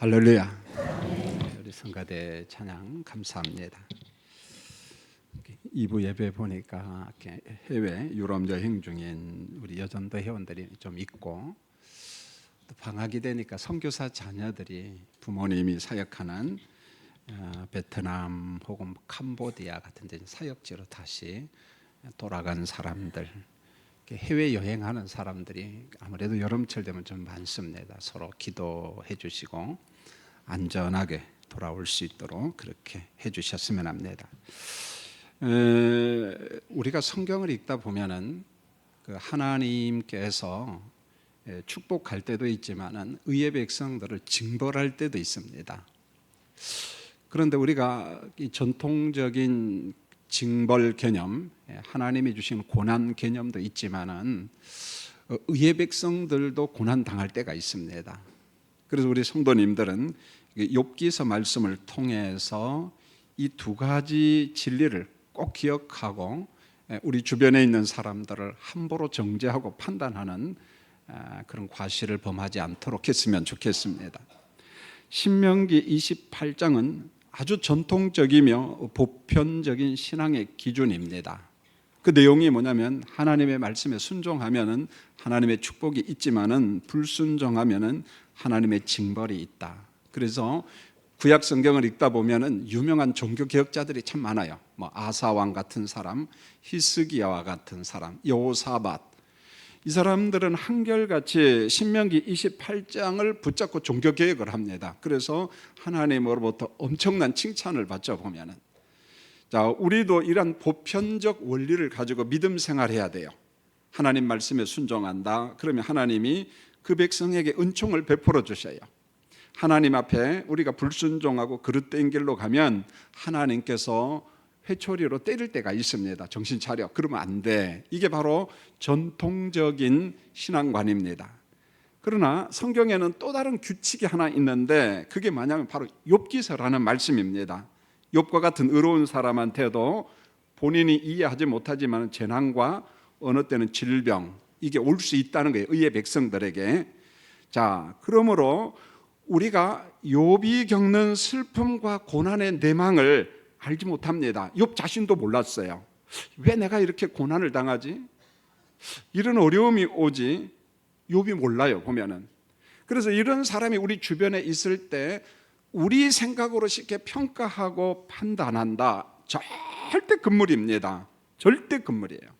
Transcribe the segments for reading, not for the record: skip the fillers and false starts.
할렐루야. 우리 성가대 찬양 감사합니다. 2부 예배 보니까 해외 유럽 여행 중인 우리 여전도 회원들이 좀 있고, 또 방학이 되니까 선교사 자녀들이 부모님이 사역하는 베트남 혹은 캄보디아 같은 데 사역지로 다시 돌아간 사람들, 해외 여행하는 사람들이 아무래도 여름철 되면 좀 많습니다. 서로 기도해 주시고 안전하게 돌아올 수 있도록 그렇게 해 주셨으면 합니다. 우리가 성경을 읽다 보면은 하나님께서 축복할 때도 있지만은 의의 백성들을 징벌할 때도 있습니다. 그런데 우리가 이 전통적인 징벌 개념, 하나님이 주신 고난 개념도 있지만은 의의 백성들도 고난 당할 때가 있습니다. 그래서 우리 성도님들은 욥기서 말씀을 통해서 이 두 가지 진리를 꼭 기억하고 우리 주변에 있는 사람들을 함부로 정죄하고 판단하는 그런 과실을 범하지 않도록 했으면 좋겠습니다. 신명기 28장은 아주 전통적이며 보편적인 신앙의 기준입니다. 그 내용이 뭐냐면 하나님의 말씀에 순종하면은 하나님의 축복이 있지만은 불순종하면은 하나님의 징벌이 있다. 그래서 구약 성경을 읽다 보면은 유명한 종교 개혁자들이 참 많아요. 아사 왕 같은 사람, 히스기야와 같은 사람, 여호사밧. 이 사람들은 한결같이 신명기 28장을 붙잡고 종교 개혁을 합니다. 그래서 하나님으로부터 엄청난 칭찬을 받죠. 보면은 자, 우리도 이런 보편적 원리를 가지고 믿음 생활해야 돼요. 하나님 말씀에 순종한다. 그러면 하나님이 그 백성에게 은총을 베풀어 주셔요. 하나님 앞에 우리가 불순종하고 그릇된 길로 가면 하나님께서 회초리로 때릴 때가 있습니다. 정신 차려. 그러면 안 돼. 이게 바로 전통적인 신앙관입니다. 그러나 성경에는 또 다른 규칙이 하나 있는데 그게 뭐냐면 바로 욥기서라는 말씀입니다. 욥과 같은 의로운 사람한테도 본인이 이해하지 못하지만 재난과 어느 때는 질병, 이게 올 수 있다는 거예요. 의의 백성들에게. 자, 그러므로 우리가 욥이 겪는 슬픔과 고난의 내망을 알지 못합니다. 욥 자신도 몰랐어요. 왜 내가 이렇게 고난을 당하지? 이런 어려움이 오지? 욥이 몰라요, 보면은. 그래서 이런 사람이 우리 주변에 있을 때 우리 생각으로 쉽게 평가하고 판단한다. 절대 금물입니다. 절대 금물이에요.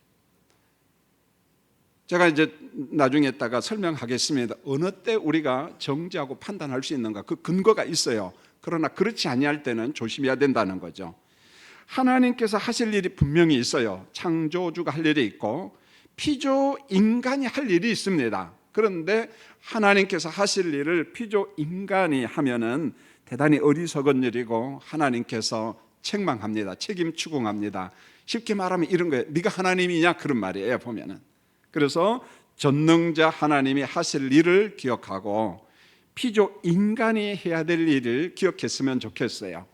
제가 이제 나중에다가 설명하겠습니다. 어느 때 우리가 정죄하고 판단할 수 있는가? 그 근거가 있어요. 그러나 그렇지 아니할 때는 조심해야 된다는 거죠. 하나님께서 하실 일이 분명히 있어요. 창조주가 할 일이 있고 피조 인간이 할 일이 있습니다. 그런데 하나님께서 하실 일을 피조 인간이 하면은 대단히 어리석은 일이고 하나님께서 책망합니다. 책임 추궁합니다. 쉽게 말하면 이런 거예요. 네가 하나님이냐? 그런 말이에요, 보면은. 그래서 전능자 하나님이 하실 일을 기억하고 피조 인간이 해야 될 일을 기억했으면 좋겠어요.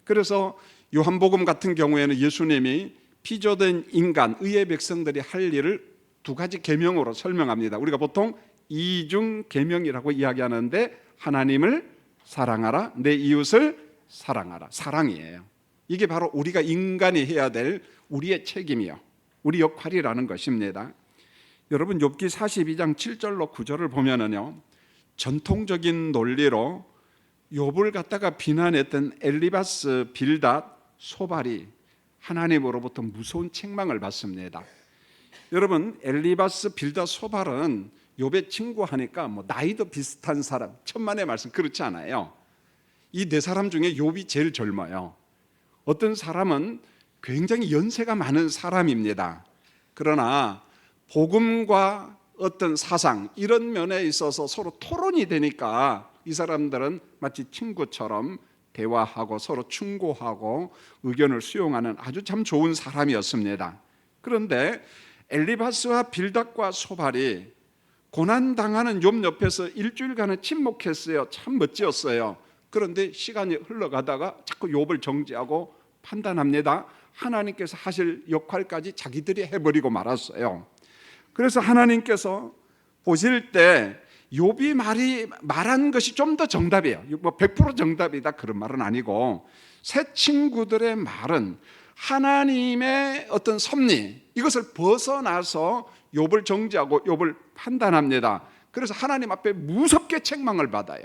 그래서 요한복음 같은 경우에는 예수님이 피조된 인간, 의의 백성들이 할 일을 두 가지 계명으로 설명합니다. 우리가 보통 이중 계명이라고 이야기하는데 하나님을 사랑하라, 내 이웃을 사랑하라. 사랑이에요. 이게 바로 우리가 인간이 해야 될 우리의 책임이요, 우리 역할이라는 것입니다. 여러분 욥기 42장 7절로 9절을 보면은요, 전통적인 논리로 욥을 갖다가 비난했던 엘리바스, 빌닷, 소발이 하나님으로부터 무서운 책망을 받습니다. 여러분 엘리바스, 빌닷, 소발은 욥의 친구하니까 나이도 비슷한 사람, 천만의 말씀. 그렇지 않아요. 이 네 사람 중에 욥이 제일 젊어요. 어떤 사람은 굉장히 연세가 많은 사람입니다. 그러나 복음과 어떤 사상 이런 면에 있어서 서로 토론이 되니까 이 사람들은 마치 친구처럼 대화하고 서로 충고하고 의견을 수용하는 아주 참 좋은 사람이었습니다. 그런데 엘리바스와 빌닷과 소발이 고난당하는 욥 옆에서 일주일간은 침묵했어요. 참 멋지었어요. 그런데 시간이 흘러가다가 자꾸 욥을 정죄하고 판단합니다. 하나님께서 하실 역할까지 자기들이 해버리고 말았어요. 그래서 하나님께서 보실 때 욥이 말한 것이 좀 더 정답이에요. 뭐 100% 정답이다 그런 말은 아니고, 새 친구들의 말은 하나님의 어떤 섭리, 이것을 벗어나서 욥을 정죄하고 욥을 판단합니다. 그래서 하나님 앞에 무섭게 책망을 받아요.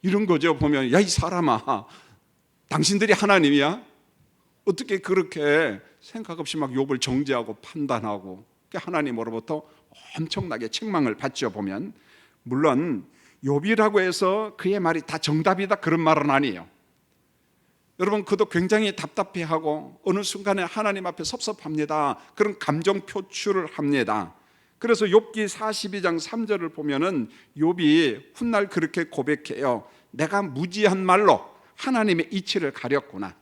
이런 거죠. 보면, 야, 이 사람아, 당신들이 하나님이야? 어떻게 그렇게 생각 없이 막 욥을 정죄하고 판단하고, 하나님으로부터 엄청나게 책망을 받죠. 보면, 물론 욥이라고 해서 그의 말이 다 정답이다 그런 말은 아니에요. 여러분, 그도 굉장히 답답해하고 어느 순간에 하나님 앞에 섭섭합니다. 그런 감정 표출을 합니다. 그래서 욥기 42장 3절을 보면은 욥이 훗날 그렇게 고백해요. 내가 무지한 말로 하나님의 이치를 가렸구나.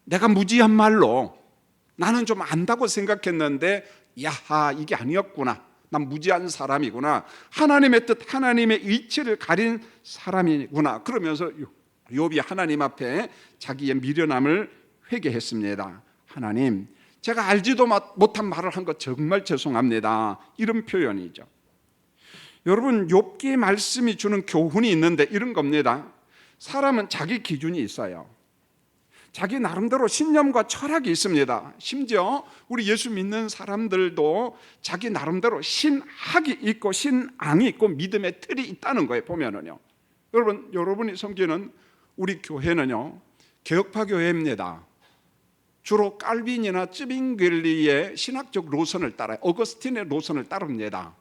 내가 무지한 말로, 나는 좀 안다고 생각했는데 야하, 이게 아니었구나. 난 무지한 사람이구나. 하나님의 뜻, 하나님의 이치를 가린 사람이구나. 그러면서 욥이 하나님 앞에 자기의 미련함을 회개했습니다. 하나님, 제가 알지도 못한 말을 한 것 정말 죄송합니다. 이런 표현이죠. 여러분, 욥기의 말씀이 주는 교훈이 있는데 이런 겁니다. 사람은 자기 기준이 있어요. 자기 나름대로 신념과 철학이 있습니다. 심지어 우리 예수 믿는 사람들도 자기 나름대로 신학이 있고 신앙이 있고 믿음의 틀이 있다는 거예요. 보면은요. 여러분이 섬기는 우리 교회는요, 개혁파 교회입니다. 주로 깔빈이나 쯔빙글리의 신학적 노선을 따라요. 어거스틴의 노선을 따릅니다.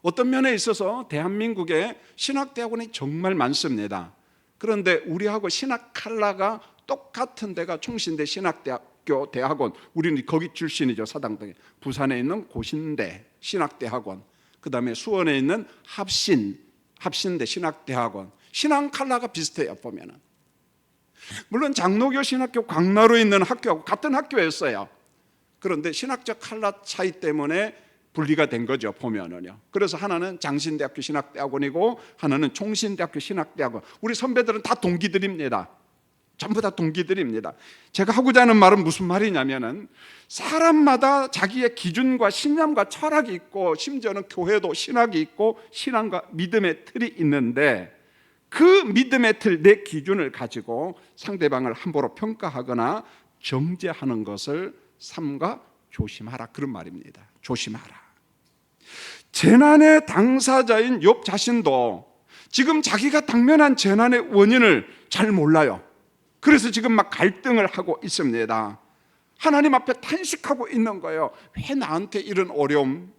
어떤 면에 있어서 대한민국에 신학대학원이 정말 많습니다. 그런데 우리하고 신학 칼라가 똑같은 데가 총신대 신학대학교 대학원, 우리는 거기 출신이죠. 사당동에. 부산에 있는 고신대 신학대학원, 그 다음에 수원에 있는 합신대 신학대학원, 신앙 칼라가 비슷해요. 보면은 물론 장로교 신학교 광나루에 있는 학교하고 같은 학교였어요. 그런데 신학적 칼라 차이 때문에 분리가 된 거죠. 보면은요. 그래서 하나는 장신대학교 신학대학원이고 하나는 총신대학교 신학대학원. 우리 선배들은 다 동기들입니다. 전부 다 동기들입니다. 제가 하고자 하는 말은 무슨 말이냐면은, 사람마다 자기의 기준과 신념과 철학이 있고, 심지어는 교회도 신학이 있고 신앙과 믿음의 틀이 있는데, 그 믿음의 틀, 내 기준을 가지고 상대방을 함부로 평가하거나 정죄하는 것을 삼가 조심하라, 그런 말입니다. 조심하라. 재난의 당사자인 욥 자신도 지금 자기가 당면한 재난의 원인을 잘 몰라요. 그래서 지금 막 갈등을 하고 있습니다. 하나님 앞에 탄식하고 있는 거예요. 왜 나한테 이런 어려움,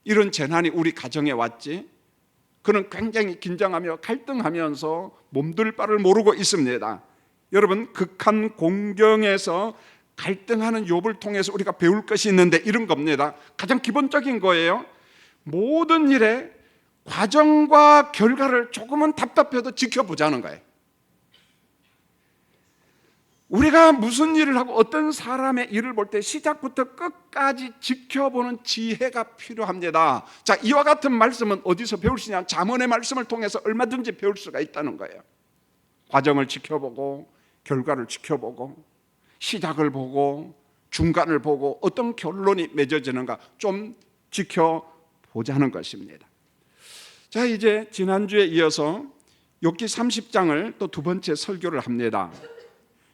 이런 재난이 우리 가정에 왔지? 그는 굉장히 긴장하며 갈등하면서 몸둘 바를 모르고 있습니다. 여러분, 극한 공경에서 갈등하는 욥을 통해서 우리가 배울 것이 있는데 이런 겁니다. 가장 기본적인 거예요. 모든 일에 과정과 결과를 조금은 답답해도 지켜보자는 거예요. 우리가 무슨 일을 하고 어떤 사람의 일을 볼 때 시작부터 끝까지 지켜보는 지혜가 필요합니다. 자, 이와 같은 말씀은 어디서 배울 수 있냐? 잠언의 말씀을 통해서 얼마든지 배울 수가 있다는 거예요. 과정을 지켜보고, 결과를 지켜보고, 시작을 보고, 중간을 보고, 어떤 결론이 맺어지는가 좀 지켜보자는 것입니다. 자, 이제 지난주에 이어서 욥기 30장을 또 두 번째 설교를 합니다.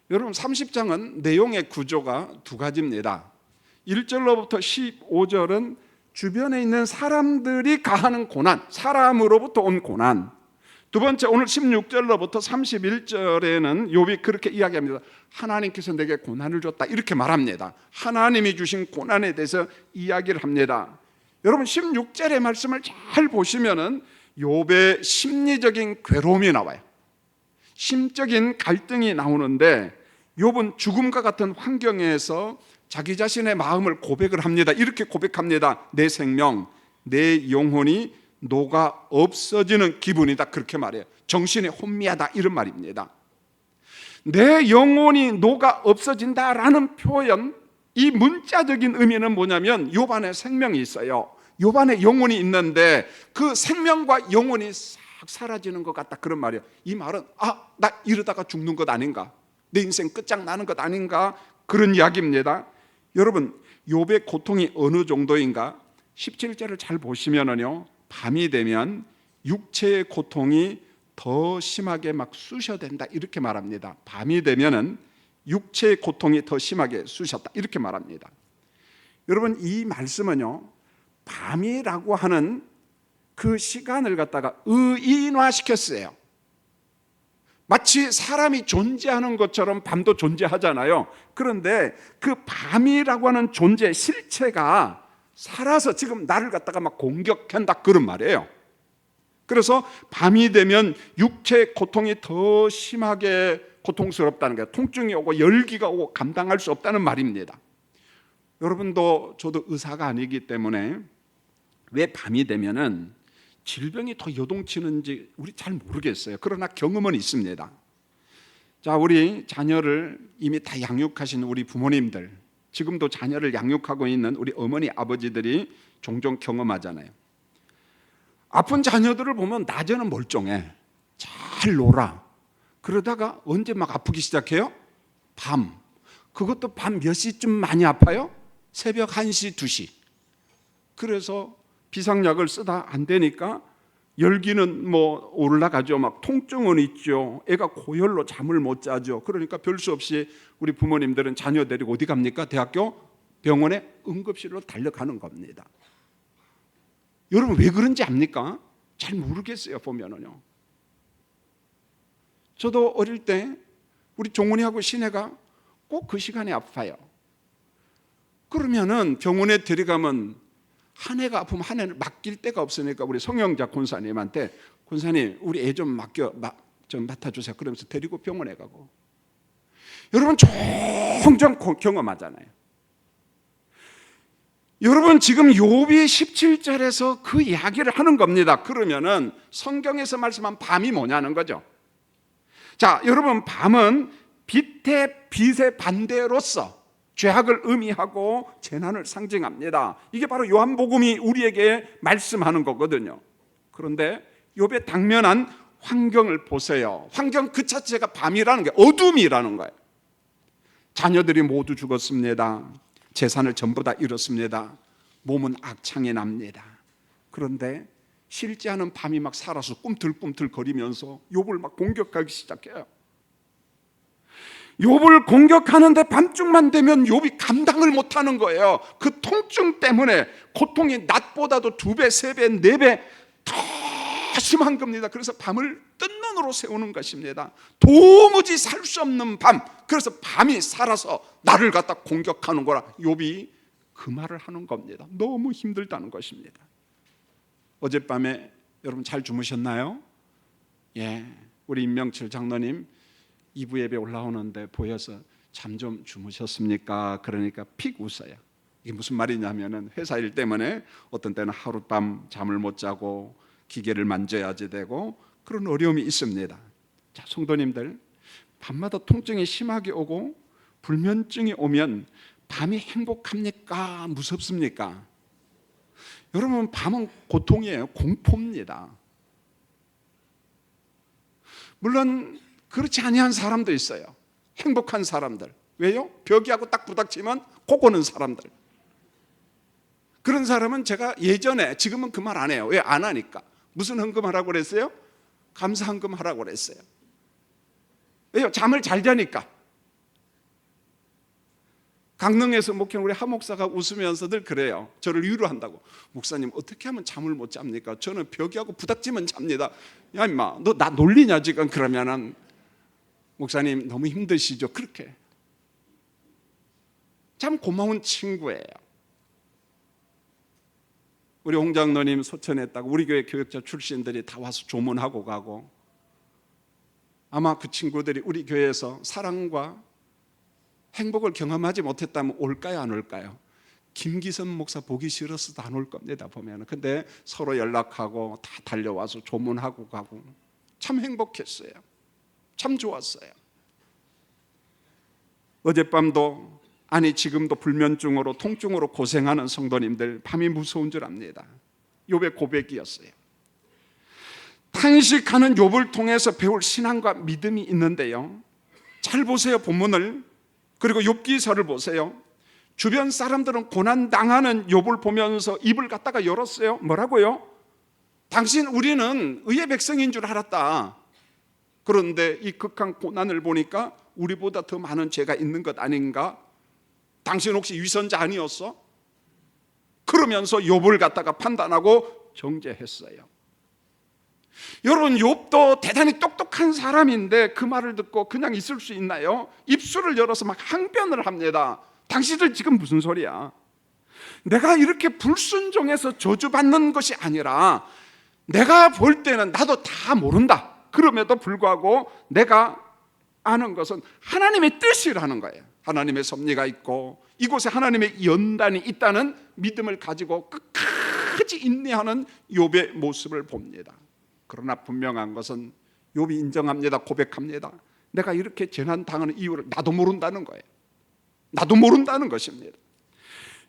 여러분, 30장은 내용의 구조가 두 가지입니다. 1절로부터 15절은 주변에 있는 사람들이 가하는 고난, 사람으로부터 온 고난. 두 번째, 오늘 16절로부터 31절에는 욥이 그렇게 이야기합니다. 하나님께서 내게 고난을 줬다, 이렇게 말합니다. 하나님이 주신 고난에 대해서 이야기를 합니다. 여러분, 16절의 말씀을 잘 보시면은 욥의 심리적인 괴로움이 나와요. 심적인 갈등이 나오는데, 욥은 죽음과 같은 환경에서 자기 자신의 마음을 고백을 합니다. 이렇게 고백합니다. 내 생명, 내 영혼이 녹아 없어지는 기분이다, 그렇게 말해요. 정신이 혼미하다, 이런 말입니다. 내 영혼이 녹아 없어진다라는 표현, 이 문자적인 의미는 뭐냐면 욥 안에 생명이 있어요. 욥 안에 영혼이 있는데 그 생명과 영혼이 싹 사라지는 것 같다, 그런 말이에요. 이 말은 나 이러다가 죽는 것 아닌가, 내 인생 끝장나는 것 아닌가, 그런 이야기입니다. 여러분, 욥의 고통이 어느 정도인가? 17절을 잘 보시면은요, 밤이 되면 육체의 고통이 더 심하게 막 쑤셔댄다 이렇게 말합니다. 밤이 되면은 육체의 고통이 더 심하게 쑤셨다 이렇게 말합니다. 여러분, 이 말씀은요, 밤이라고 하는 그 시간을 갖다가 의인화시켰어요. 마치 사람이 존재하는 것처럼 밤도 존재하잖아요. 그런데 그 밤이라고 하는 존재 실체가 살아서 지금 나를 갖다가 막 공격한다 그런 말이에요. 그래서 밤이 되면 육체의 고통이 더 심하게 고통스럽다는 거예요. 통증이 오고 열기가 오고 감당할 수 없다는 말입니다. 여러분도 저도 의사가 아니기 때문에 왜 밤이 되면은 질병이 더 요동치는지 우리 잘 모르겠어요. 그러나 경험은 있습니다. 자, 우리 자녀를 이미 다 양육하신 우리 부모님들, 지금도 자녀를 양육하고 있는 우리 어머니 아버지들이 종종 경험하잖아요. 아픈 자녀들을 보면 낮에는 멀쩡해, 잘 놀아. 그러다가 언제 막 아프기 시작해요? 밤. 그것도 밤 몇 시쯤 많이 아파요? 새벽 1시, 2시. 그래서 비상약을 쓰다 안 되니까 열기는 뭐 올라가죠. 막 통증은 있죠. 애가 고열로 잠을 못 자죠. 그러니까 별 수 없이 우리 부모님들은 자녀 데리고 어디 갑니까? 대학교 병원에 응급실로 달려가는 겁니다. 여러분, 왜 그런지 압니까? 잘 모르겠어요. 보면은요. 저도 어릴 때 우리 종훈이하고 신혜가 꼭 그 시간에 아파요. 그러면은 병원에 데려가면 한 해가 아프면 한 해는 맡길 데가 없으니까 우리 성영자 권사님한테, 권사님 우리 애 좀 맡아주세요. 그러면서 데리고 병원에 가고. 여러분, 종종 경험하잖아요. 여러분, 지금 욥이 17절에서 그 이야기를 하는 겁니다. 그러면은 성경에서 말씀한 밤이 뭐냐는 거죠. 자, 여러분, 밤은 빛의 반대로서 죄악을 의미하고 재난을 상징합니다. 이게 바로 요한복음이 우리에게 말씀하는 거거든요. 그런데 욥에 당면한 환경을 보세요. 환경 그 자체가 밤이라는 게 어둠이라는 거예요. 자녀들이 모두 죽었습니다. 재산을 전부 다 잃었습니다. 몸은 악창이 납니다. 그런데 실제하는 밤이 막 살아서 꿈틀꿈틀 거리면서 욥을 막 공격하기 시작해요. 욥을 공격하는데 밤중만 되면 욥이 감당을 못하는 거예요. 그 통증 때문에 고통이 낮보다도 2배, 3배, 4배 더 심한 겁니다. 그래서 밤을 뜬 눈으로 세우는 것입니다. 도무지 살 수 없는 밤. 그래서 밤이 살아서 나를 갖다 공격하는 거라 욥이 그 말을 하는 겁니다. 너무 힘들다는 것입니다. 어젯밤에 여러분 잘 주무셨나요? 예, 우리 임명철 장로님 2부 예배 올라오는데 보여서 잠 좀 주무셨습니까? 그러니까 픽 웃어요. 이게 무슨 말이냐면은 회사 일 때문에 어떤 때는 하룻밤 잠을 못 자고 기계를 만져야지 되고 그런 어려움이 있습니다. 자, 성도님들, 밤마다 통증이 심하게 오고 불면증이 오면 밤이 행복합니까? 무섭습니까? 여러분, 밤은 고통이에요. 공포입니다. 물론 그렇지 아니한 사람도 있어요. 행복한 사람들. 왜요? 벽이하고 딱 부닥치면 코 고는 사람들. 그런 사람은 제가 예전에, 지금은 그 말 안 해요. 왜 안 하니까? 무슨 헌금하라고 그랬어요? 감사 헌금하라고 그랬어요. 왜요? 잠을 잘 자니까. 강릉에서 목회한 우리 하 목사가 웃으면서 늘 그래요. 저를 위로한다고. 목사님, 어떻게 하면 잠을 못 잡니까? 저는 벽이하고 부닥치면 잡니다. 야 임마, 너 나 놀리냐 지금? 그러면은 목사님 너무 힘드시죠? 그렇게. 참 고마운 친구예요. 우리 홍 장로님 소천했다고 우리 교회 교역자 출신들이 다 와서 조문하고 가고, 아마 그 친구들이 우리 교회에서 사랑과 행복을 경험하지 못했다면 올까요, 안 올까요? 김기선 목사 보기 싫어서도 안 올 겁니다, 보면. 근데 서로 연락하고 다 달려와서 조문하고 가고 참 행복했어요. 참 좋았어요. 어젯밤도, 아니 지금도 불면증으로 통증으로 고생하는 성도님들, 밤이 무서운 줄 압니다. 욥의 고백이었어요. 탄식하는 욥을 통해서 배울 신앙과 믿음이 있는데요, 잘 보세요. 본문을, 그리고 욥기서를 보세요. 주변 사람들은 고난 당하는 욥을 보면서 입을 갖다가 열었어요. 뭐라고요? 당신 우리는 의의 백성인 줄 알았다. 그런데 이 극한 고난을 보니까 우리보다 더 많은 죄가 있는 것 아닌가? 당신 혹시 위선자 아니었어? 그러면서 욥을 갖다가 판단하고 정죄했어요. 여러분, 욥도 대단히 똑똑한 사람인데 그 말을 듣고 그냥 있을 수 있나요? 입술을 열어서 막 항변을 합니다. 당신들 지금 무슨 소리야? 내가 이렇게 불순종해서 저주받는 것이 아니라 내가 볼 때는 나도 다 모른다. 그럼에도 불구하고 내가 아는 것은 하나님의 뜻이라는 거예요. 하나님의 섭리가 있고 이곳에 하나님의 연단이 있다는 믿음을 가지고 끝까지 인내하는 욥의 모습을 봅니다. 그러나 분명한 것은 욥이 인정합니다. 고백합니다. 내가 이렇게 재난 당하는 이유를 나도 모른다는 거예요. 나도 모른다는 것입니다.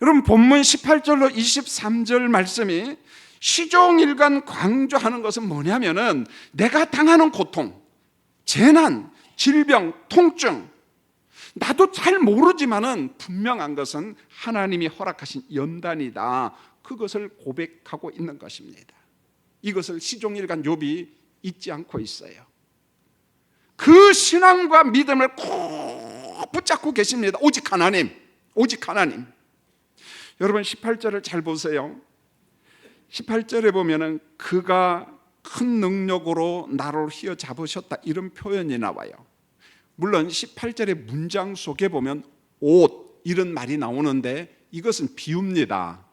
여러분, 본문 18절로 23절 말씀이 시종일관 강조하는 것은 뭐냐면은 내가 당하는 고통, 재난, 질병, 통증, 나도 잘 모르지만은 분명한 것은 하나님이 허락하신 연단이다. 그것을 고백하고 있는 것입니다. 이것을 시종일관 욥이 잊지 않고 있어요. 그 신앙과 믿음을 꼭 붙잡고 계십니다. 오직 하나님, 오직 하나님. 여러분, 18절을 잘 보세요. 18절에 보면은 그가 큰 능력으로 나를 휘어잡으셨다, 이런 표현이 나와요. 물론 18절의 문장 속에 보면 옷, 이런 말이 나오는데 이것은 비유입니다.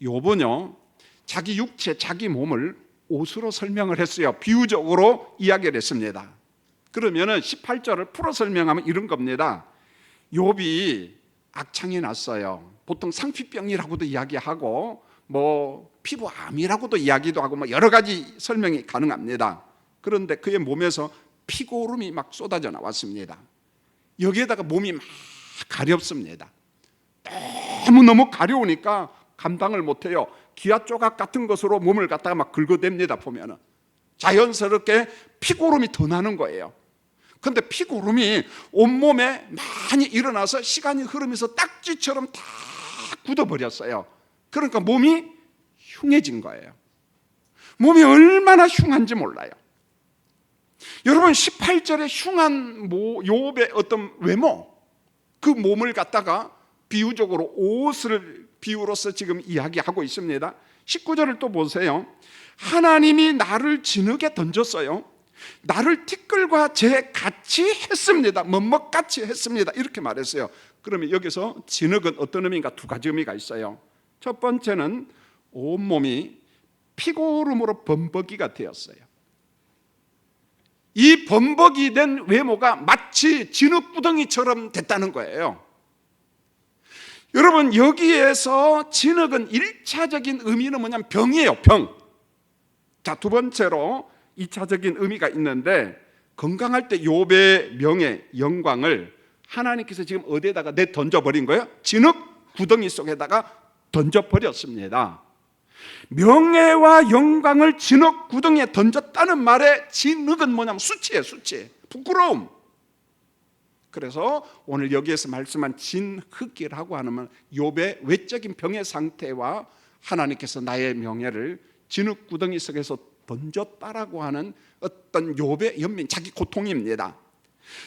욥은요, 자기 육체, 자기 몸을 옷으로 설명을 했어요. 비유적으로 이야기를 했습니다. 그러면은 18절을 풀어 설명하면 이런 겁니다. 욥이 악창이 났어요. 보통 상피병이라고도 이야기하고 피부암이라고도 이야기도 하고 여러 가지 설명이 가능합니다. 그런데 그의 몸에서 피고름이 막 쏟아져 나왔습니다. 여기에다가 몸이 막 가렵습니다. 너무 가려우니까 감당을 못해요. 기아 조각 같은 것으로 몸을 갖다가 막 긁어댑니다. 보면은 자연스럽게 피고름이 더 나는 거예요. 그런데 피고름이 온몸에 많이 일어나서 시간이 흐르면서 딱지처럼 다 굳어버렸어요. 그러니까 몸이 흉해진 거예요. 몸이 얼마나 흉한지 몰라요. 여러분, 18절에 흉한 욥의 어떤 외모, 그 몸을 갖다가 비유적으로 옷을 비유로서 지금 이야기하고 있습니다. 19절을 또 보세요. 하나님이 나를 진흙에 던졌어요. 나를 티끌과 재 같이 했습니다. 먹먹같이 했습니다. 이렇게 말했어요. 그러면 여기서 진흙은 어떤 의미인가? 두 가지 의미가 있어요. 첫 번째는 온몸이 피고름으로 범벅이가 되었어요. 이 범벅이 된 외모가 마치 진흙구덩이처럼 됐다는 거예요. 여러분, 여기에서 진흙은 1차적인 의미는 뭐냐면 병이에요. 병. 자, 두 번째로 2차적인 의미가 있는데, 건강할 때 욥의 명예, 영광을 하나님께서 지금 어디에다가 던져버린 거예요? 진흙 구덩이 속에다가 던져버렸습니다. 명예와 영광을 진흙 구덩이에 던졌다는 말에 진흙은 뭐냐면 수치예요. 수치, 부끄러움. 그래서 오늘 여기에서 말씀한 진흙이라고 하는 욥의 외적인 병의 상태와 하나님께서 나의 명예를 진흙 구덩이 속에서 던졌다라고 하는 어떤 욥의 연민, 자기 고통입니다.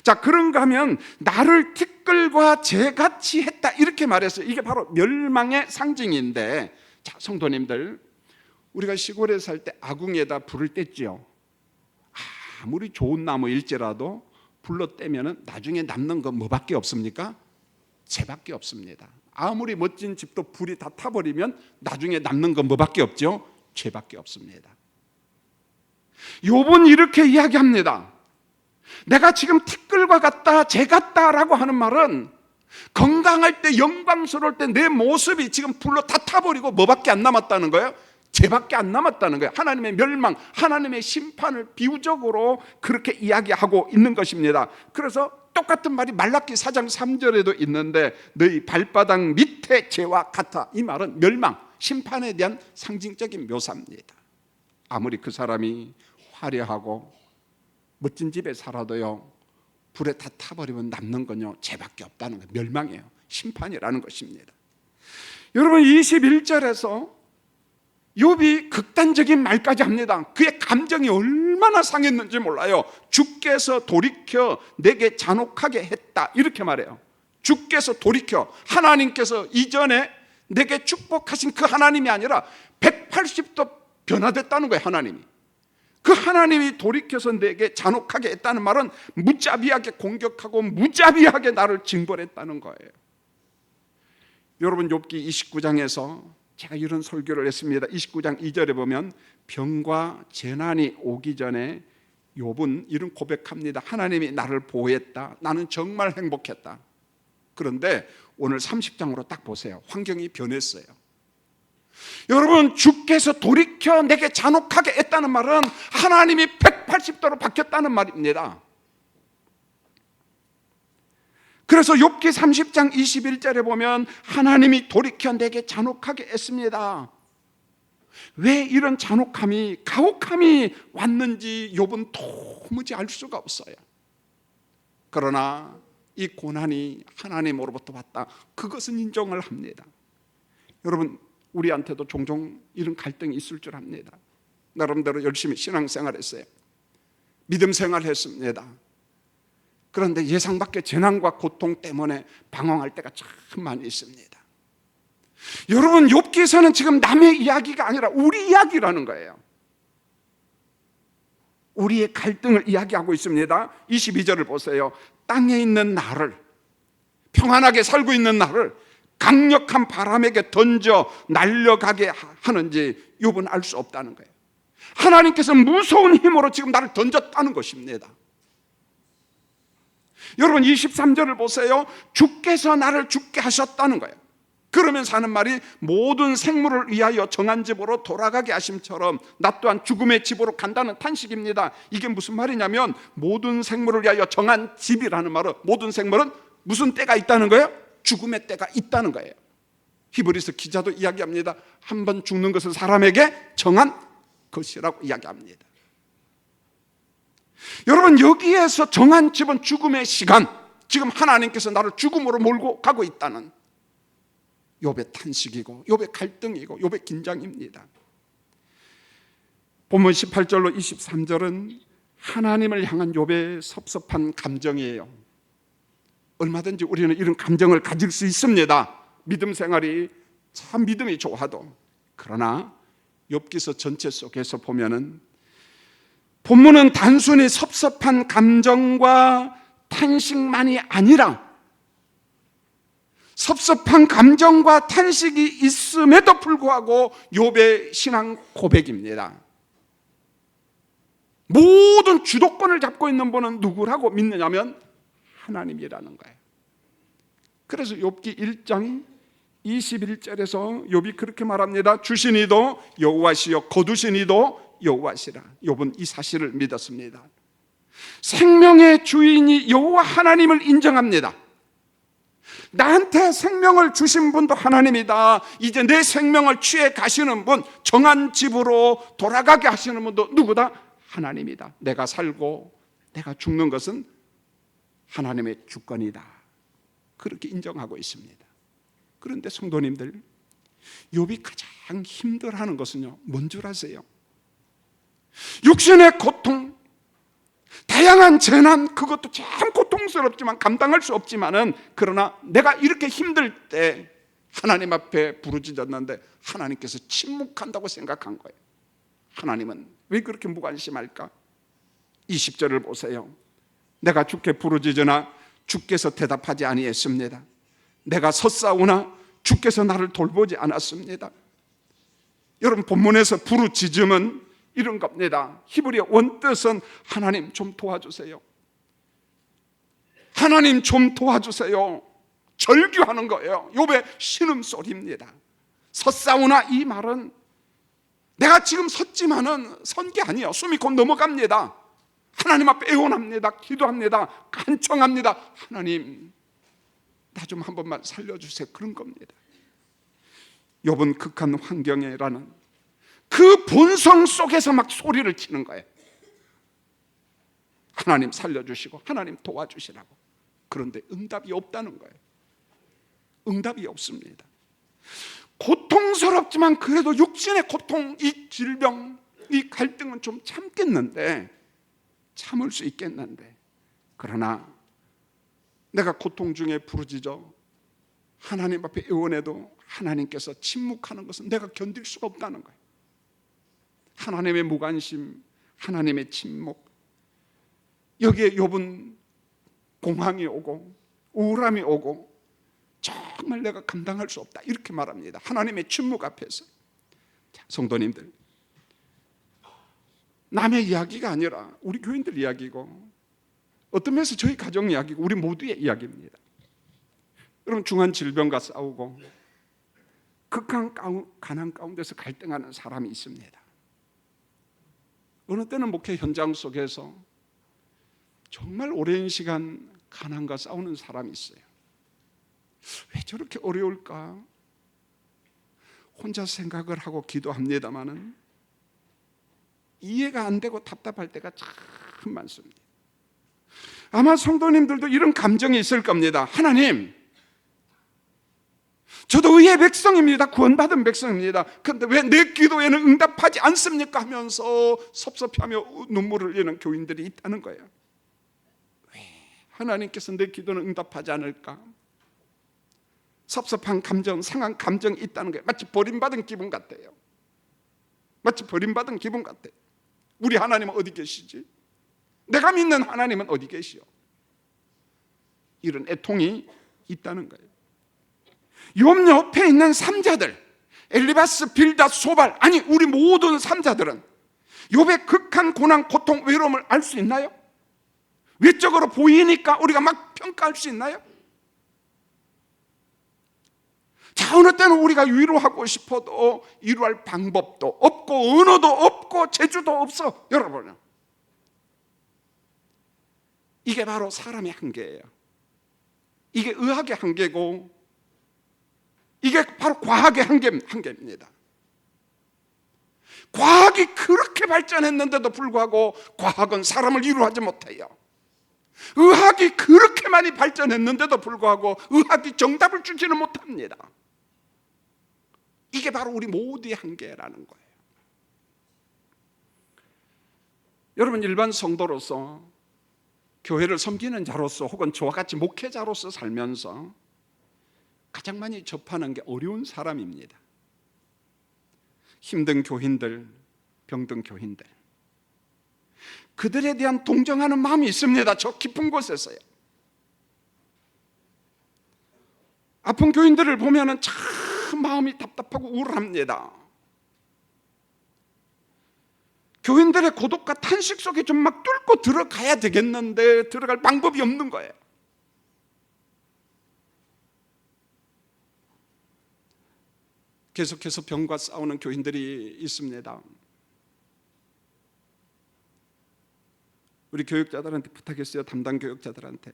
자, 그런가 하면 나를 티끌과 재같이 했다, 이렇게 말했어요. 이게 바로 멸망의 상징인데, 자, 성도님들, 우리가 시골에 살 때 아궁이에다 불을 뗐지요. 아무리 좋은 나무일지라도 불로 떼면은 나중에 남는 건 뭐밖에 없습니까? 재밖에 없습니다. 아무리 멋진 집도 불이 다 타버리면 나중에 남는 건 뭐밖에 없죠? 죄밖에 없습니다. 욥은 이렇게 이야기합니다. 내가 지금 티끌과 같다, 재 같다라고 하는 말은 건강할 때, 영광스러울 때 내 모습이 지금 불로 다 타버리고 뭐밖에 안 남았다는 거예요? 죄밖에 안 남았다는 거예요. 하나님의 멸망, 하나님의 심판을 비유적으로 그렇게 이야기하고 있는 것입니다. 그래서 똑같은 말이 말라기 4장 3절에도 있는데, 너희 발바닥 밑에 죄와 같아. 이 말은 멸망, 심판에 대한 상징적인 묘사입니다. 아무리 그 사람이 화려하고 멋진 집에 살아도요, 불에 다 타버리면 남는 건요, 죄밖에 없다는 거예요. 멸망이에요. 심판이라는 것입니다. 여러분 21절에서 욥이 극단적인 말까지 합니다. 그의 감정이 얼마나 상했는지 몰라요. 주께서 돌이켜 내게 잔혹하게 했다, 이렇게 말해요. 주께서 돌이켜, 하나님께서 이전에 내게 축복하신 그 하나님이 아니라 180도 변화됐다는 거예요. 하나님이, 그 하나님이 돌이켜서 내게 잔혹하게 했다는 말은 무자비하게 공격하고 무자비하게 나를 징벌했다는 거예요. 여러분 욥기 29장에서 제가 이런 설교를 했습니다. 29장 2절에 보면 병과 재난이 오기 전에 욥은 이런 고백합니다. 하나님이 나를 보호했다. 나는 정말 행복했다. 그런데 오늘 30장으로 딱 보세요. 환경이 변했어요. 여러분 주께서 돌이켜 내게 잔혹하게 했다는 말은 하나님이 180도로 바뀌었다는 말입니다. 그래서 욥기 30장 21절에 보면 하나님이 돌이켜 내게 잔혹하게 했습니다. 왜 이런 잔혹함이, 가혹함이 왔는지 욥은 도무지 알 수가 없어요. 그러나 이 고난이 하나님으로부터 왔다, 그것은 인정을 합니다. 여러분 우리한테도 종종 이런 갈등이 있을 줄 압니다. 나름대로 열심히 신앙생활했어요. 믿음 생활했습니다. 그런데 예상 밖의 재난과 고통 때문에 방황할 때가 참 많이 있습니다. 여러분 욥기에서는 지금 남의 이야기가 아니라 우리 이야기라는 거예요. 우리의 갈등을 이야기하고 있습니다. 22절을 보세요. 땅에 있는 나를, 평안하게 살고 있는 나를 강력한 바람에게 던져 날려가게 하는지 욥은 알 수 없다는 거예요. 하나님께서 무서운 힘으로 지금 나를 던졌다는 것입니다. 여러분 23절을 보세요. 주께서 나를 죽게 하셨다는 거예요. 그러면서 하는 말이 모든 생물을 위하여 정한 집으로 돌아가게 하심처럼 나 또한 죽음의 집으로 간다는 탄식입니다. 이게 무슨 말이냐면 모든 생물을 위하여 정한 집이라는 말은, 모든 생물은 무슨 때가 있다는 거예요? 죽음의 때가 있다는 거예요. 히브리서 기자도 이야기합니다. 한 번 죽는 것은 사람에게 정한 것이라고 이야기합니다. 여러분 여기에서 정한 집은 죽음의 시간, 지금 하나님께서 나를 죽음으로 몰고 가고 있다는 욥의 탄식이고 욥의 갈등이고 욥의 긴장입니다. 본문 18절로 23절은 하나님을 향한 욥의 섭섭한 감정이에요. 얼마든지 우리는 이런 감정을 가질 수 있습니다. 믿음 생활이 참 믿음이 좋아도. 그러나 욥기서 전체 속에서 보면은 본문은 단순히 섭섭한 감정과 탄식만이 아니라 섭섭한 감정과 탄식이 있음에도 불구하고 욥의 신앙 고백입니다. 모든 주도권을 잡고 있는 분은 누구라고 믿느냐면 하나님이라는 거예요. 그래서 욥기 1장 21절에서 욥이 그렇게 말합니다. 주신 이도 여호와시요 거두신 이도 여호와시라. 욥은 이 사실을 믿었습니다. 생명의 주인이 여호와 하나님을 인정합니다. 나한테 생명을 주신 분도 하나님이다. 이제 내 생명을 취해 가시는 분, 정한 집으로 돌아가게 하시는 분도 누구다? 하나님이다. 내가 살고 내가 죽는 것은 하나님의 주권이다. 그렇게 인정하고 있습니다. 그런데 성도님들, 욥이 가장 힘들어하는 것은요, 뭔 줄 아세요? 육신의 고통, 다양한 재난, 그것도 참 고통스럽지만 감당할 수 없지만은, 그러나 내가 이렇게 힘들 때 하나님 앞에 부르짖었는데 하나님께서 침묵한다고 생각한 거예요. 하나님은 왜 그렇게 무관심할까? 20절을 보세요. 내가 주께 부르짖으나 주께서 대답하지 아니했습니다. 내가 섰사오나 주께서 나를 돌보지 않았습니다. 여러분 본문에서 부르짖음은 이런 겁니다. 히브리어 원뜻은 하나님 좀 도와주세요, 하나님 좀 도와주세요, 절규하는 거예요. 욥의 신음소리입니다. 섰사오나, 이 말은 내가 지금 섰지만은 선 게 아니에요. 숨이 곧 넘어갑니다. 하나님 앞에 애원합니다. 기도합니다. 간청합니다. 하나님 나 좀 한 번만 살려주세요. 그런 겁니다. 욥은 극한 환경이라는 그 본성 속에서 막 소리를 치는 거예요. 하나님 살려주시고 하나님 도와주시라고. 그런데 응답이 없다는 거예요. 응답이 없습니다. 고통스럽지만 그래도 육신의 고통, 이 질병, 이 갈등은 좀 참겠는데, 참을 수 있겠는데, 그러나 내가 고통 중에 부르짖어 하나님 앞에 애원해도 하나님께서 침묵하는 것은 내가 견딜 수가 없다는 거예요. 하나님의 무관심, 하나님의 침묵, 여기에 욥은 공황이 오고 우울함이 오고 정말 내가 감당할 수 없다 이렇게 말합니다. 하나님의 침묵 앞에서. 자, 성도님들, 남의 이야기가 아니라 우리 교인들 이야기고, 어떤 면에서 저희 가정 이야기고 우리 모두의 이야기입니다. 여러분, 중한 질병과 싸우고 극한 가난 가운데서 갈등하는 사람이 있습니다. 어느 때는 목회 현장 속에서 정말 오랜 시간 가난과 싸우는 사람이 있어요. 왜 저렇게 어려울까? 혼자 생각을 하고 기도합니다마는 이해가 안 되고 답답할 때가 참 많습니다. 아마 성도님들도 이런 감정이 있을 겁니다. 하나님, 저도 의의 백성입니다. 구원받은 백성입니다. 그런데 왜 내 기도에는 응답하지 않습니까? 하면서 섭섭해하며 눈물을 흘리는 교인들이 있다는 거예요. 왜 하나님께서 내 기도는 응답하지 않을까? 섭섭한 감정, 상한 감정이 있다는 거예요. 마치 버림받은 기분 같아요. 마치 버림받은 기분 같아요. 우리 하나님은 어디 계시지? 내가 믿는 하나님은 어디 계시오? 이런 애통이 있다는 거예요. 욥 옆에 있는 삼자들, 엘리바스, 빌닷, 소발, 아니 우리 모든 삼자들은 욥의 극한 고난, 고통, 외로움을 알 수 있나요? 외적으로 보이니까 우리가 막 평가할 수 있나요? 자, 어느 때는 우리가 위로하고 싶어도 위로할 방법도 없고 언어도 없고 재주도 없어. 여러분, 이게 바로 사람의 한계예요. 이게 의학의 한계고 이게 바로 과학의 한계입니다. 과학이 그렇게 발전했는데도 불구하고 과학은 사람을 위로하지 못해요. 의학이 그렇게 많이 발전했는데도 불구하고 의학이 정답을 주지는 못합니다. 이게 바로 우리 모두의 한계라는 거예요. 여러분, 일반 성도로서, 교회를 섬기는 자로서, 혹은 저와 같이 목회자로서 살면서 가장 많이 접하는 게 어려운 사람입니다. 힘든 교인들, 병든 교인들, 그들에 대한 동정하는 마음이 있습니다. 저 깊은 곳에서요. 아픈 교인들을 보면 참 마음이 답답하고 우울합니다. 교인들의 고독과 탄식 속에 좀 막 뚫고 들어가야 되겠는데 들어갈 방법이 없는 거예요. 계속해서 병과 싸우는 교인들이 있습니다. 우리 교육자들한테 부탁했어요. 담당 교육자들한테.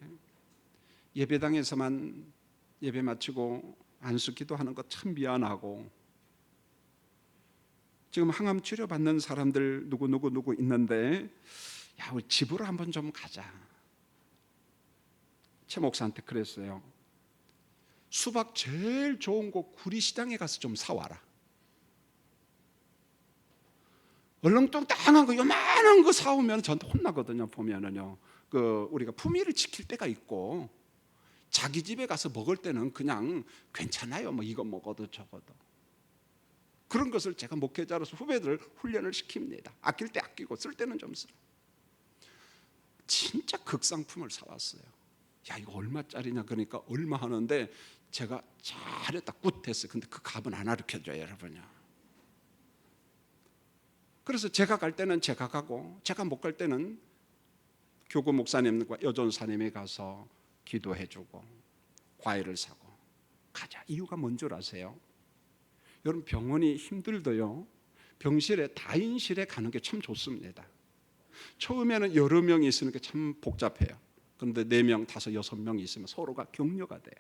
예배당에서만 예배 마치고 안수 기도하는 거 참 미안하고, 지금 항암 치료 받는 사람들 누구 있는데, 야, 우리 집으로 한번 좀 가자. 최 목사한테 그랬어요. 수박 제일 좋은 곳 구리시장에 가서 좀 사와라. 얼렁뚱땅한 거 요만한 거 사오면 저한테 혼나거든요. 보면은요, 우리가 품위를 지킬 때가 있고, 자기 집에 가서 먹을 때는 그냥 괜찮아요. 뭐 이거 먹어도 저거도. 그런 것을 제가 목회자로서 후배들 훈련을 시킵니다. 아낄 때 아끼고 쓸 때는 좀 쓰라. 진짜 극상품을 사왔어요. 야, 이거 얼마짜리냐 그러니까 얼마 하는데, 제가 잘했다, 굿했어요. 근데 그 값은 안 가르쳐줘요, 여러분요. 그래서 제가 갈 때는 제가 가고, 제가 못 갈 때는 교구 목사님과 여전사님이 가서 기도해주고 과일을 사고 가자. 이유가 뭔 줄 아세요? 여러분, 병원이 힘들도요, 병실에 다인실에 가는 게 참 좋습니다. 처음에는 여러 명이 있으니까 참 복잡해요. 그런데 4명, 5, 6명이 있으면 서로가 격려가 돼요.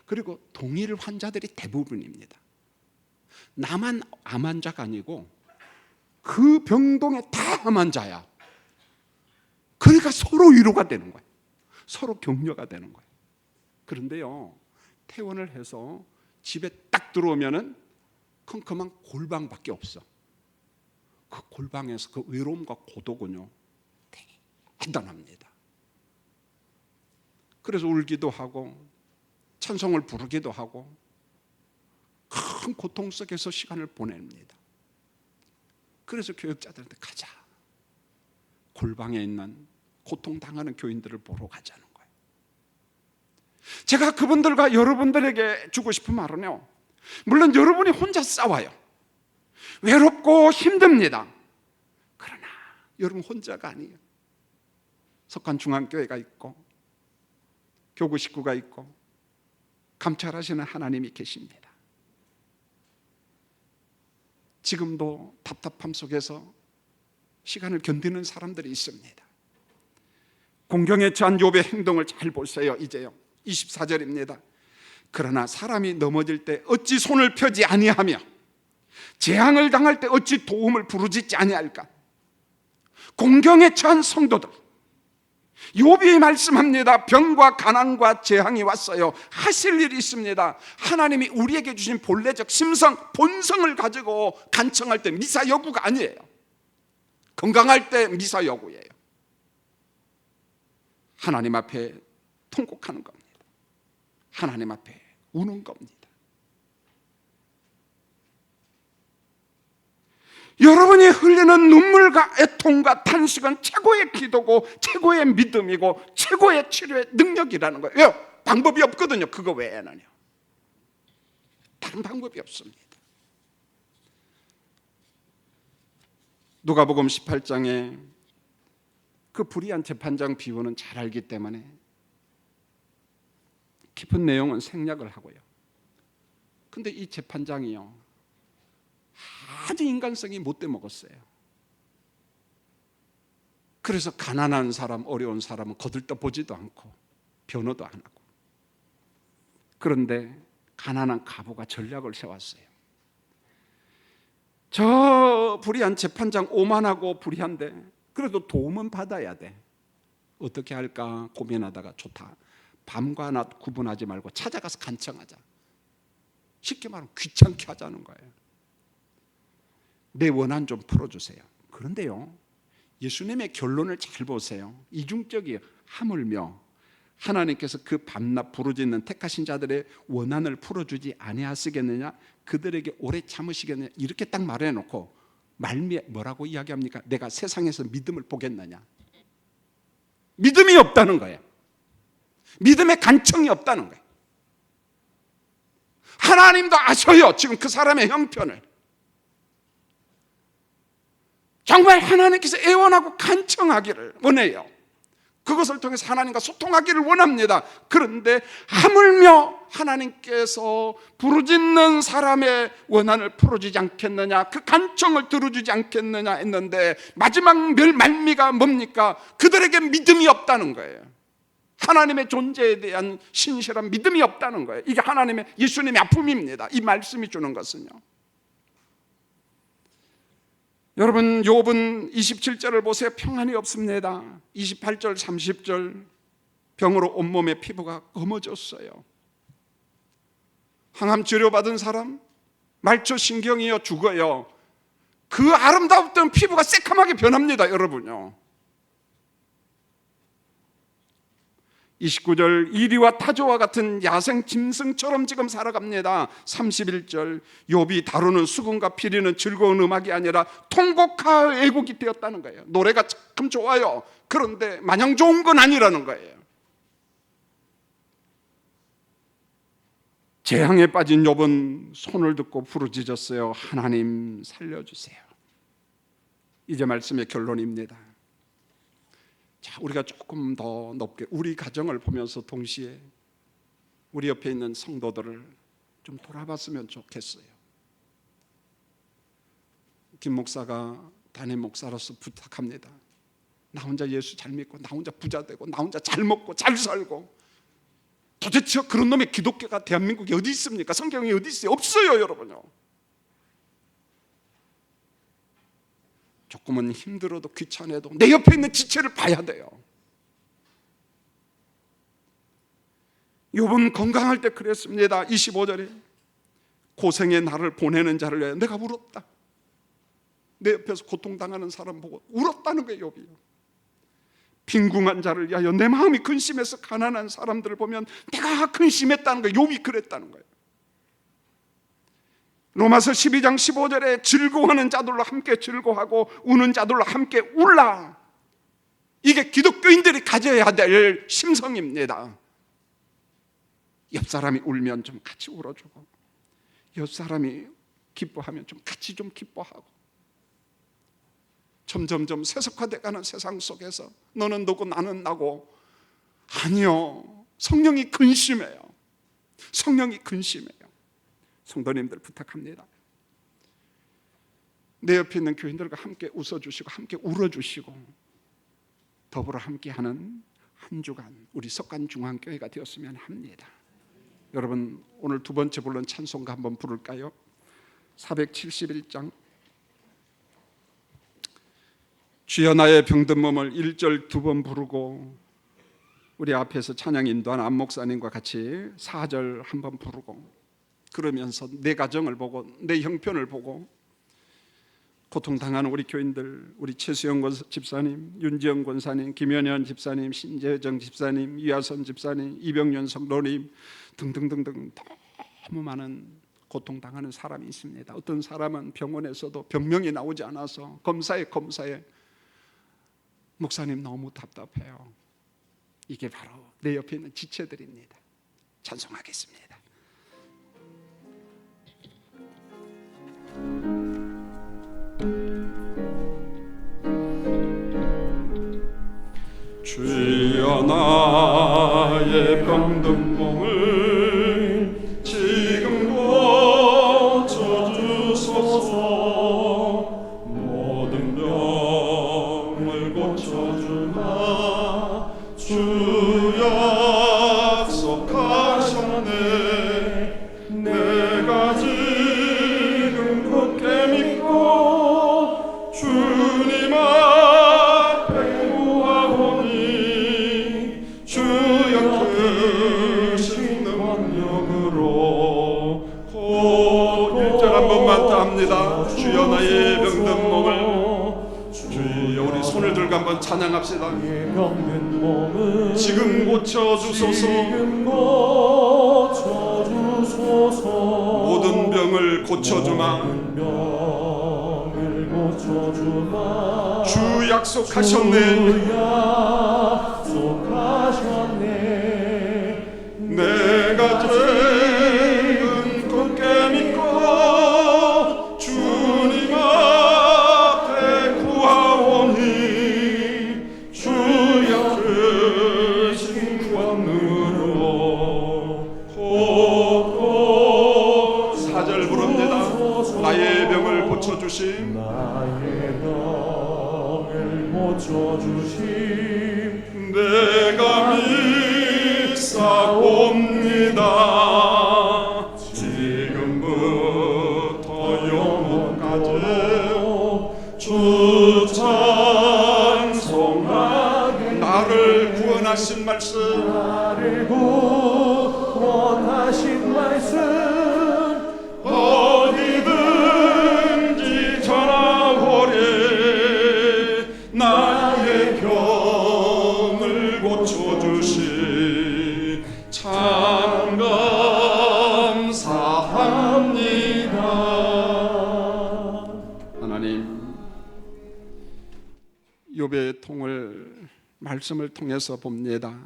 그리고 동일 환자들이 대부분입니다. 나만 암 환자가 아니고 그 병동에 다 암 환자야. 그러니까 서로 위로가 되는 거예요. 서로 격려가 되는 거예요. 그런데요, 퇴원을 해서 집에 딱 들어오면은 컴컴한 골방밖에 없어. 그 골방에서 그 외로움과 고독은요 대단합니다. 그래서 울기도 하고 찬송을 부르기도 하고 큰 고통 속에서 시간을 보냅니다. 그래서 교육자들한테 가자. 골방에 있는 고통당하는 교인들을 보러 가자는 거예요. 제가 그분들과 여러분들에게 주고 싶은 말은요, 물론 여러분이 혼자 싸워요. 외롭고 힘듭니다. 그러나 여러분 혼자가 아니에요. 석관중앙교회가 있고 교구 식구가 있고 감찰하시는 하나님이 계십니다. 지금도 답답함 속에서 시간을 견디는 사람들이 있습니다. 공경에 처한 욥의 행동을 잘 보세요. 이제요 24절입니다. 그러나 사람이 넘어질 때 어찌 손을 펴지 아니하며 재앙을 당할 때 어찌 도움을 부르짖지 아니할까. 공경에 처한 성도들, 욥이 말씀합니다. 병과 가난과 재앙이 왔어요. 하실 일이 있습니다. 하나님이 우리에게 주신 본래적 심성, 본성을 가지고 간청할 때 미사여구가 아니에요. 건강할 때 미사여구예요. 하나님 앞에 통곡하는 겁니다. 하나님 앞에 우는 겁니다. 여러분이 흘리는 눈물과 애통과 탄식은 최고의 기도고 최고의 믿음이고 최고의 치료의 능력이라는 거예요. 왜요? 방법이 없거든요. 그거 외에는요. 다른 방법이 없습니다. 누가복음 18장에 그 불의한 재판장 비유는 잘 알기 때문에 깊은 내용은 생략을 하고요. 근데 이 재판장이요 아주 인간성이 못돼 먹었어요. 그래서 가난한 사람, 어려운 사람은 거들떠보지도 않고 변호도 안 하고. 그런데 가난한 과부가 전략을 세웠어요. 저 불의한 재판장 오만하고 불의한데 그래도 도움은 받아야 돼. 어떻게 할까 고민하다가 좋다. 밤과 낮 구분하지 말고 찾아가서 간청하자. 쉽게 말하면 귀찮게 하자는 거예요. 내 원한 좀 풀어주세요. 그런데요, 예수님의 결론을 잘 보세요. 이중적이에요. 하물며 하나님께서 그 밤낮 부르짖는 택하신 자들의 원한을 풀어주지 아니하시겠느냐, 그들에게 오래 참으시겠느냐, 이렇게 딱 말해놓고 말미에 뭐라고 이야기합니까? 내가 세상에서 믿음을 보겠느냐. 믿음이 없다는 거예요. 믿음의 간청이 없다는 거예요. 하나님도 아셔요. 지금 그 사람의 형편을. 정말 하나님께서 애원하고 간청하기를 원해요. 그것을 통해서 하나님과 소통하기를 원합니다. 그런데 하물며 하나님께서 부르짖는 사람의 원한을 풀어주지 않겠느냐, 그 간청을 들어주지 않겠느냐 했는데 마지막 말미가 뭡니까? 그들에게 믿음이 없다는 거예요. 하나님의 존재에 대한 신실한 믿음이 없다는 거예요. 이게 하나님의, 예수님의 아픔입니다. 이 말씀이 주는 것은요. 여러분, 욥은 27절을 보세요. 평안이 없습니다. 28절 30절 병으로 온몸에 피부가 검어졌어요. 항암 치료받은 사람 말초신경이요 죽어요. 그 아름다웠던 피부가 새카맣게 변합니다. 여러분요. 29절 이리와 타조와 같은 야생 짐승처럼 지금 살아갑니다. 31절 욥이 다루는 수금과 피리는 즐거운 음악이 아니라 통곡과 애곡이 되었다는 거예요. 노래가 참 좋아요. 그런데 마냥 좋은 건 아니라는 거예요. 재앙에 빠진 욥은 손을 듣고 부르짖었어요. 하나님 살려주세요. 이제 말씀의 결론입니다. 자, 우리가 조금 더 높게 우리 가정을 보면서 동시에 우리 옆에 있는 성도들을 좀 돌아봤으면 좋겠어요. 김 목사가 담임 목사로서 부탁합니다. 나 혼자 예수 잘 믿고 나 혼자 부자 되고 나 혼자 잘 먹고 잘 살고, 도대체 그런 놈의 기독교가 대한민국에 어디 있습니까? 성경에 어디 있어요? 없어요, 여러분요. 조금은 힘들어도 귀찮아도 내 옆에 있는 지체를 봐야 돼요. 욥은 건강할 때 그랬습니다. 25절에 고생의 날을 보내는 자를 위하여 내가 울었다. 내 옆에서 고통당하는 사람 보고 울었다는 거예요. 욥이요. 빈궁한 자를 위하여 내 마음이 근심해서 가난한 사람들을 보면 내가 근심했다는 거예요. 욥이 그랬다는 거예요. 로마서 12장 15절에 즐거워하는 자들로 함께 즐거워하고 우는 자들로 함께 울라. 이게 기독교인들이 가져야 될 심성입니다. 옆 사람이 울면 좀 같이 울어주고, 옆 사람이 기뻐하면 좀 같이 좀 기뻐하고, 점점점 세속화돼가는 세상 속에서 너는 너고 나는 나고, 아니요, 성령이 근심해요. 성령이 근심해요. 성도님들 부탁합니다. 내 옆에 있는 교인들과 함께 웃어주시고 함께 울어주시고 더불어 함께하는 한 주간 우리 석간중앙교회가 되었으면 합니다. 여러분, 오늘 두 번째 부른 찬송가 한번 부를까요? 471장 주여 나의 병든 몸을 1절 두 번 부르고, 우리 앞에서 찬양 인도한 안 목사님과 같이 4절 한번 부르고, 그러면서 내 가정을 보고 내 형편을 보고 고통당하는 우리 교인들, 우리 최수영 집사님, 윤지영 권사님, 김현현 집사님, 신재정 집사님, 이하선 집사님, 이병윤 성도님 등등등등 너무 많은 고통당하는 사람이 있습니다. 어떤 사람은 병원에서도 병명이 나오지 않아서 검사에 목사님 너무 답답해요. 이게 바로 내 옆에 있는 지체들입니다. 찬송하겠습니다. 주여 나의 병든 몸을 지금 고쳐주소서. 모든 병을 고쳐주마. 주 약속하셨네. 내가 지금 굳게 믿고 주님 앞에 구하오니 주여 크신 능력으로 곧 1절 한 번만 더 합니다. 주여 나의 병든 몸을, 주여 우리 손을 들고 한번 찬양합시다. 지금 고쳐주소서. 모든 병을 고쳐주마. 주 약속하셨네. 내가 죄는 굳게 믿고 주님 앞에 구하오니 주여 크신 권능으로 곧 4절 부릅니다. 나의 병을 고쳐주심. 내가 믿사옵니다. 지금부터 영원까지 주 찬송하겠네. 나를 구원하신 말씀, 나를 구원하신 말씀 어디든지 전하오리. 나의 병을 고쳐주시 참 감사합니다. 하나님, 욥의 통을 말씀을 통해서 봅니다.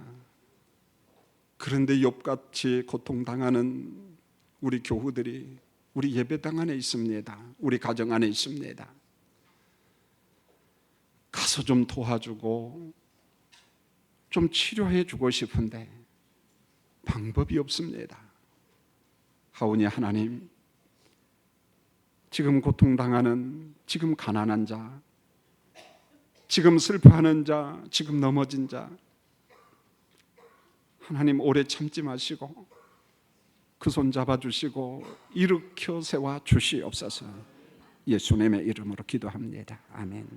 그런데 욥같이 고통당하는 우리 교우들이 우리 예배당 안에 있습니다. 우리 가정 안에 있습니다. 가서 좀 도와주고 좀 치료해 주고 싶은데 방법이 없습니다. 하오니 하나님, 지금 고통당하는, 지금 가난한 자, 지금 슬퍼하는 자, 지금 넘어진 자, 하나님 오래 참지 마시고 그 손 잡아주시고 일으켜 세워 주시옵소서. 예수님의 이름으로 기도합니다. 아멘.